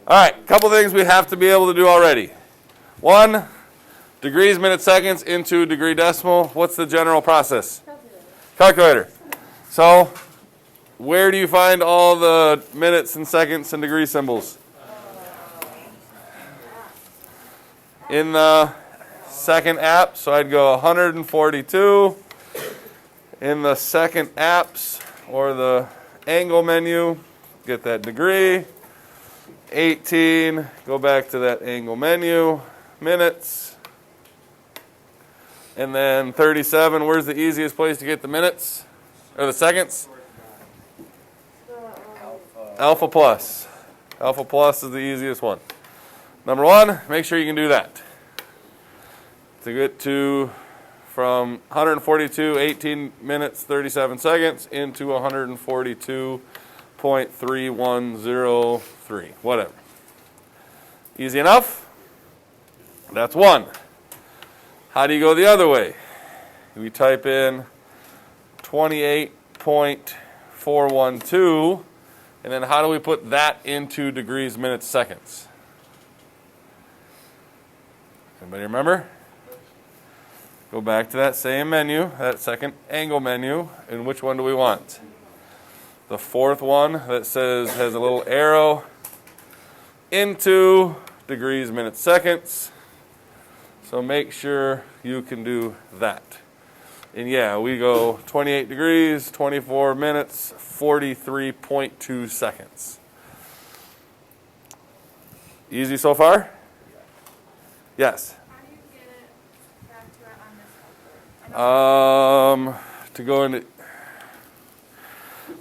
All right, a couple things we have to be able to do already. 1, degrees, minutes, seconds into degree decimal. What's the general process? Calculator. So where do you find all the minutes and seconds and degree symbols? In the second app, so I'd go 142. In the second apps or the angle menu, get that degree. 18, go back to that angle menu, minutes. And then 37, where's the easiest place to get the minutes? Or the seconds? Alpha plus. Alpha plus is the easiest one. Number 1, make sure you can do that. To get to from 142, 18 minutes, 37 seconds into 142.3103. Whatever. Easy enough? That's 1. How do you go the other way? We type in 28.412, and then how do we put that into degrees, minutes, seconds? Anybody remember? Go back to that same menu, that second angle menu, and which one do we want? The fourth one that says, has a little arrow into degrees, minutes, seconds. So make sure you can do that. And yeah, we go 28 degrees, 24 minutes, 43.2 seconds. Easy so far? Yes. To go into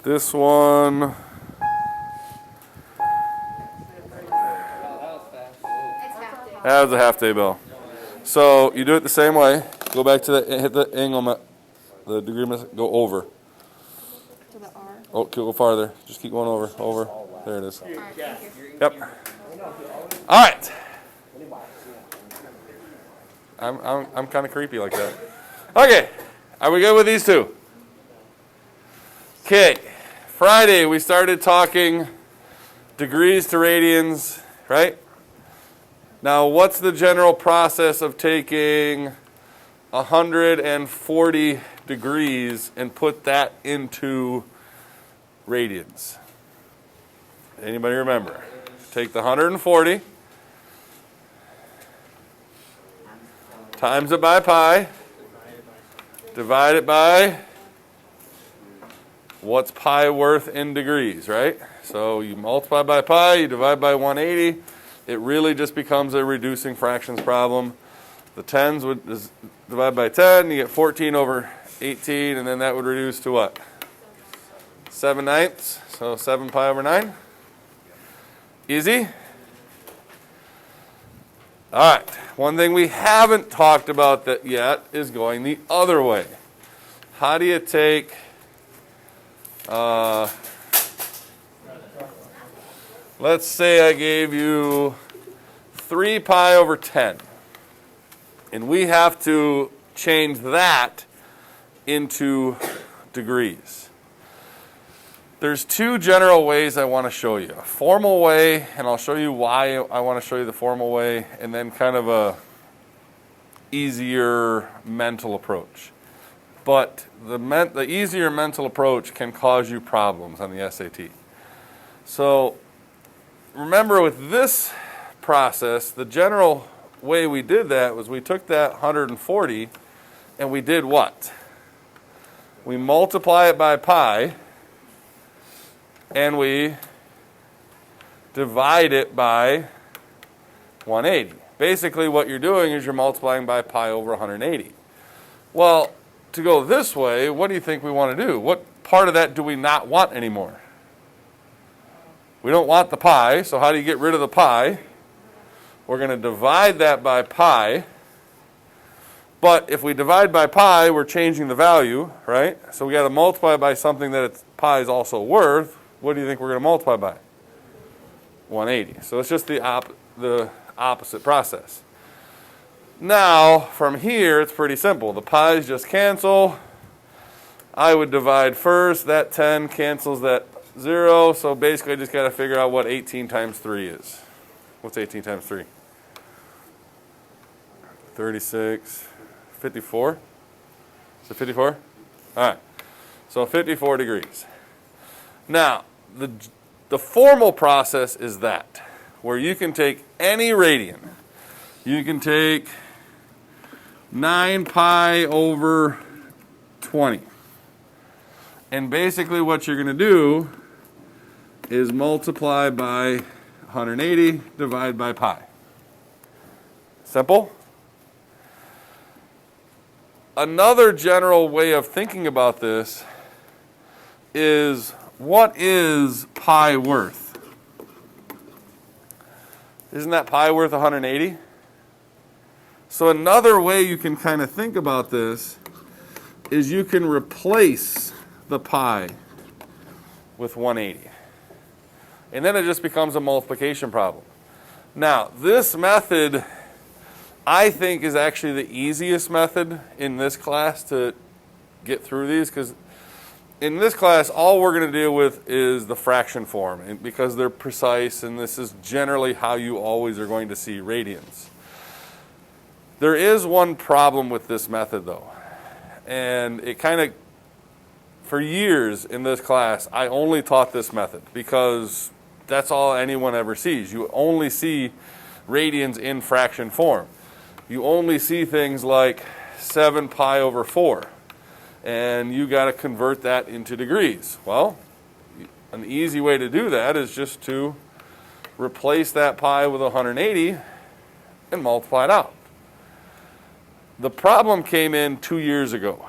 this one, that was a half-day bell. So you do it the same way. Go back to the hit the angle, the degree, go over. To the R. Oh, go farther. Just keep going over. There it is. All right, thank you. Yep. All right. I'm kind of creepy like that. Okay, are we good with these two? Okay, Friday we started talking degrees to radians, right? Now what's the general process of taking 140 degrees and put that into radians? Anybody remember? Take the 140, times it by pi, divide it by what's pi worth in degrees, right? So you multiply by pi, you divide by 180. It really just becomes a reducing fractions problem. The tens would divide by 10, you get 14 over 18, and then that would reduce to what? 7/9, so 7 pi over 9. Easy? All right, one thing we haven't talked about that yet is going the other way. How do you take, let's say I gave you 3 pi over 10, and we have to change that into degrees. There's 2 general ways I want to show you. A formal way, and I'll show you why I want to show you the formal way, and then kind of a easier mental approach. But the easier mental approach can cause you problems on the SAT. So remember with this process, the general way we did that was we took that 140 and we did what? We multiply it by pi, and we divide it by 180. Basically what you're doing is you're multiplying by pi over 180. Well, to go this way, what do you think we want to do? What part of that do we not want anymore? We don't want the pi, so how do you get rid of the pi? We're going to divide that by pi. But if we divide by pi, we're changing the value, right? So we got to multiply by something that pi is also worth. What do you think we're going to multiply by? 180. So it's just the opposite process. Now, from here, it's pretty simple. The pi's just cancel. I would divide first. That 10 cancels that 0. So basically, I just got to figure out what 18 times 3 is. What's 18 times 3? 36, 54? Is it 54? All right. So 54 degrees. Now, the formal process is that, where you can take any radian. You can take 9 pi over 20. And basically what you're going to do is multiply by 180, divide by pi. Simple? Another general way of thinking about this is, what is pi worth? Isn't that pi worth 180? So another way you can kind of think about this is you can replace the pi with 180. And then it just becomes a multiplication problem. Now, this method, I think, is actually the easiest method in this class to get through these, because in this class, all we're going to deal with is the fraction form, and because they're precise, and this is generally how you always are going to see radians. There is one problem with this method, though, and it kind of, for years in this class, I only taught this method because that's all anyone ever sees. You only see radians in fraction form. You only see things like 7 pi over 4, and you got to convert that into degrees. Well, an easy way to do that is just to replace that pi with 180 and multiply it out. The problem came in 2 years ago,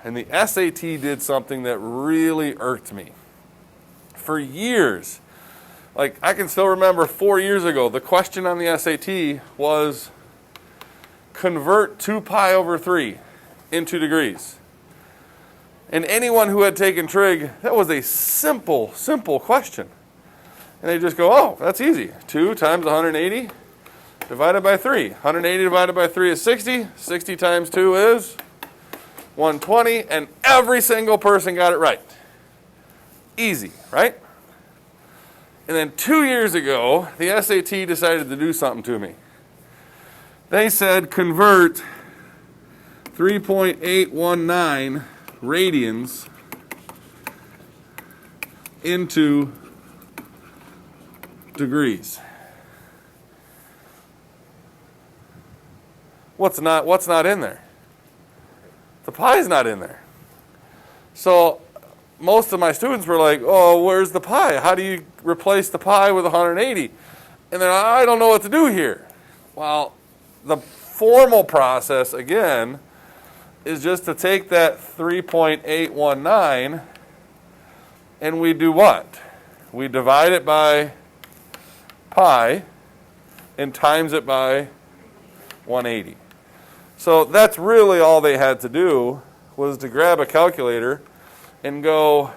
and the SAT did something that really irked me. For years, like I can still remember 4 years ago, the question on the SAT was, convert 2 pi over 3 into degrees. And anyone who had taken trig, that was a simple question. And they just go, oh, that's easy. 2 times 180 divided by 3. 180 divided by 3 is 60. 60 times 2 is 120. And every single person got it right. Easy, right? And then 2 years ago, the SAT decided to do something to me. They said convert 3.819 radians into degrees. What's not in there? The pi's not in there. So most of my students were like, oh, where's the pi? How do you replace the pi with 180? And then I don't know what to do here. Well, the formal process, again, is just to take that 3.819 and we do what? We divide it by pi and times it by 180. So that's really all they had to do, was to grab a calculator and go,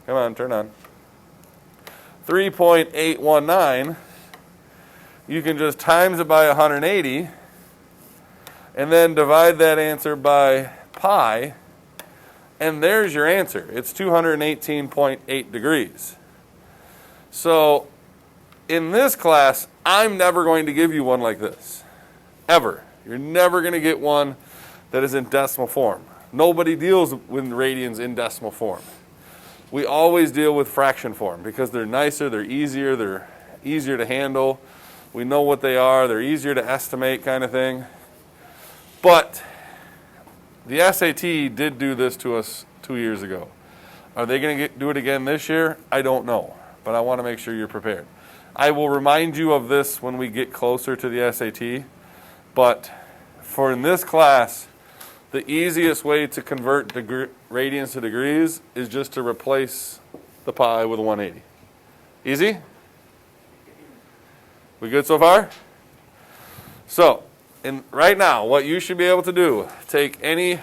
come on, turn on, 3.819, you can just times it by 180 and then divide that answer by pi, and there's your answer. It's 218.8 degrees. So in this class, I'm never going to give you one like this, ever. You're never going to get one that is in decimal form. Nobody deals with radians in decimal form. We always deal with fraction form because they're nicer, they're easier to handle. We know what they are, they're easier to estimate, kind of thing. But the SAT did do this to us 2 years ago. Are they going to do it again this year? I don't know, but I want to make sure you're prepared. I will remind you of this when we get closer to the SAT, but for in this class, the easiest way to convert radians to degrees is just to replace the pi with 180. Easy? We good so far? So, right now, what you should be able to do, take any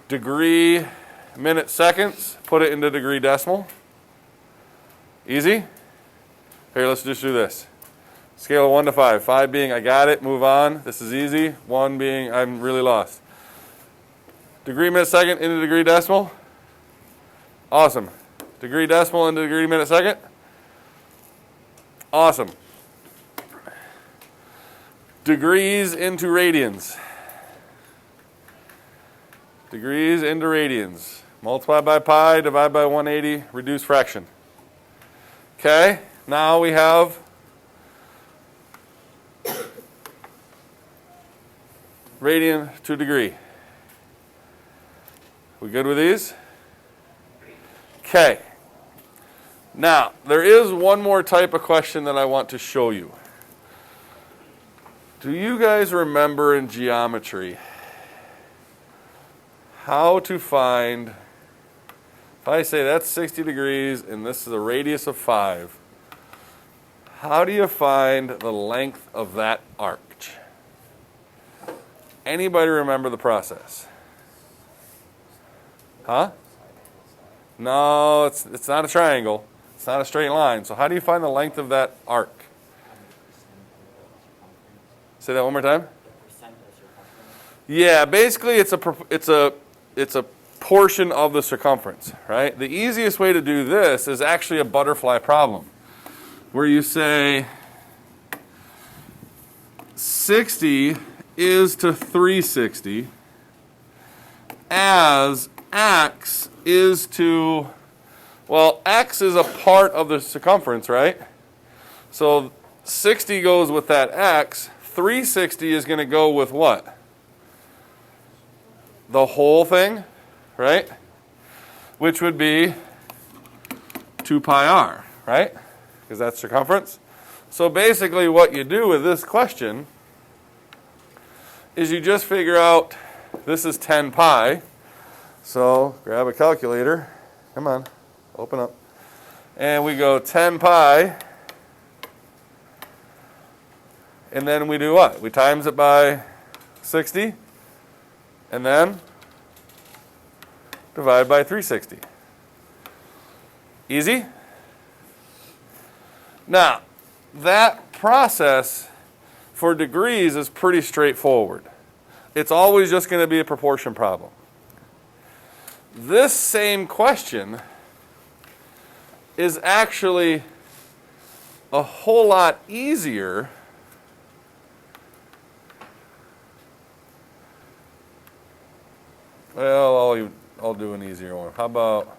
degree, minute, seconds, put it into degree decimal. Easy? Here, let's just do this. Scale of 1 to 5. 5 being I got it, move on. This is easy. 1 being I'm really lost. Degree, minute, second into degree decimal. Awesome. Degree decimal into degree, minute, second. Awesome. Degrees into radians. Degrees into radians. Multiply by pi, divide by 180, reduce fraction. Okay, now we have radian to degree. We good with these? Okay. Now, there is one more type of question that I want to show you. Do you guys remember in geometry how to find, if I say that's 60 degrees and this is a radius of 5, how do you find the length of that arc? Anybody remember the process? Huh? No, it's not a triangle. It's not a straight line. So how do you find the length of that arc? Say that one more time. Yeah, basically it's a portion of the circumference, right? The easiest way to do this is actually a butterfly problem, where you say 60 is to 360 as x is to, well, x is a part of the circumference, right? So 60 goes with that x. 360 is going to go with what? The whole thing, right? Which would be 2 pi r, right? Because that's circumference. So basically what you do with this question is you just figure out this is 10 pi. So grab a calculator. Come on, open up. And we go 10 pi. And then we do what? We times it by 60. And then divide by 360. Easy? Now, that process for degrees is pretty straightforward. It's always just going to be a proportion problem. This same question is actually a whole lot easier Well, I'll do an easier one. How about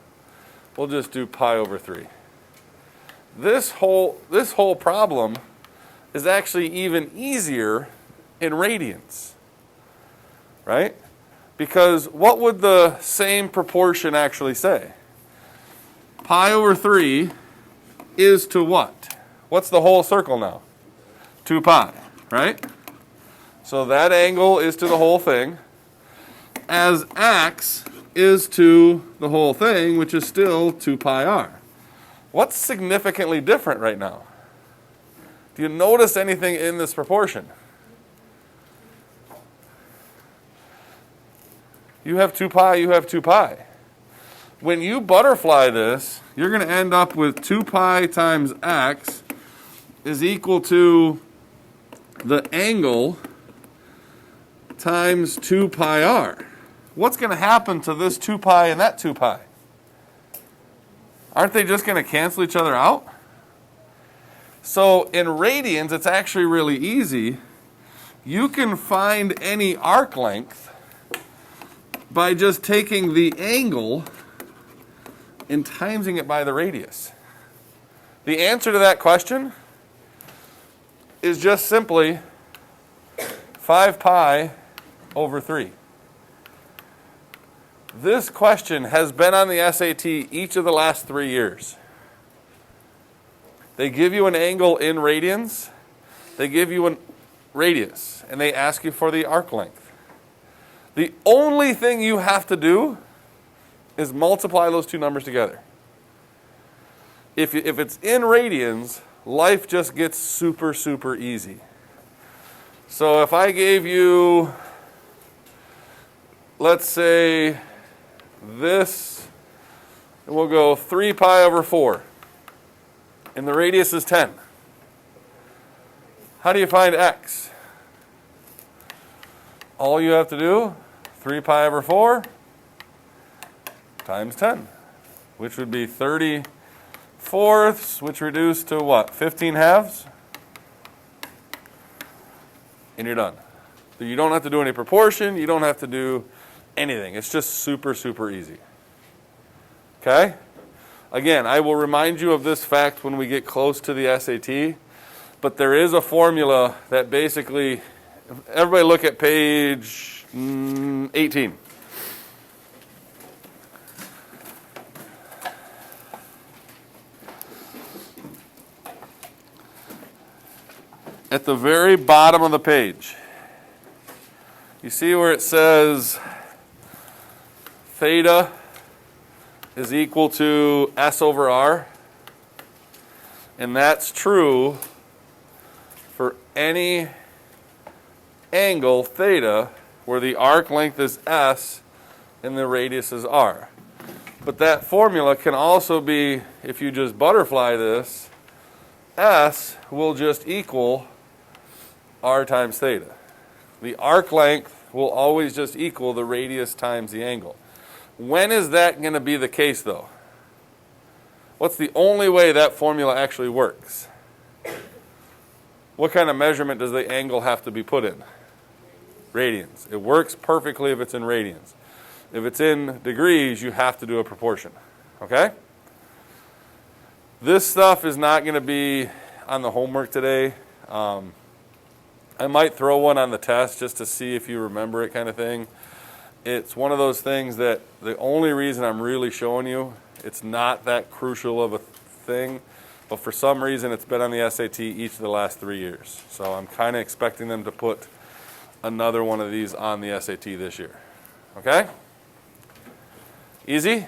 we'll just do pi over 3. This whole problem is actually even easier in radians, right? Because what would the same proportion actually say? Pi over 3 is to what? What's the whole circle now? 2 pi, right? So that angle is to the whole thing, as x is to the whole thing, which is still 2 pi r. What's significantly different right now? Do you notice anything in this proportion? You have 2 pi, you have 2 pi. When you butterfly this, you're going to end up with 2 pi times x is equal to the angle times 2 pi r. What's going to happen to this 2 pi and that 2 pi? Aren't they just going to cancel each other out? So in radians, it's actually really easy. You can find any arc length by just taking the angle and timesing it by the radius. The answer to that question is just simply 5 pi over 3. This question has been on the SAT each of the last 3 years. They give you an angle in radians, they give you a radius, and they ask you for the arc length. The only thing you have to do is multiply those two numbers together. If it's in radians, life just gets super, super easy. So if I gave you, let's say, this, and we'll go 3 pi over 4, and the radius is 10. How do you find x? All you have to do, 3 pi over 4 times 10, which would be 30 fourths, which reduce to what? 15 halves? And you're done. You don't have to do any proportion. You don't have to do anything. It's just super, super easy. Okay? Again, I will remind you of this fact when we get close to the SAT, but there is a formula that basically, everybody look at page 18. At the very bottom of the page, you see where it says theta is equal to S over R? And that's true for any angle theta where the arc length is S and the radius is R. But that formula can also be, if you just butterfly this, S will just equal R times theta. The arc length will always just equal the radius times the angle. When is that going to be the case, though? What's the only way that formula actually works? What kind of measurement does the angle have to be put in? Radians. It works perfectly if it's in radians. If it's in degrees, you have to do a proportion. Okay? This stuff is not going to be on the homework today. I might throw one on the test just to see if you remember it, kind of thing. It's one of those things that the only reason I'm really showing you, it's not that crucial of a thing, but for some reason it's been on the SAT each of the last 3 years. So I'm kind of expecting them to put another one of these on the SAT this year. Okay? Easy?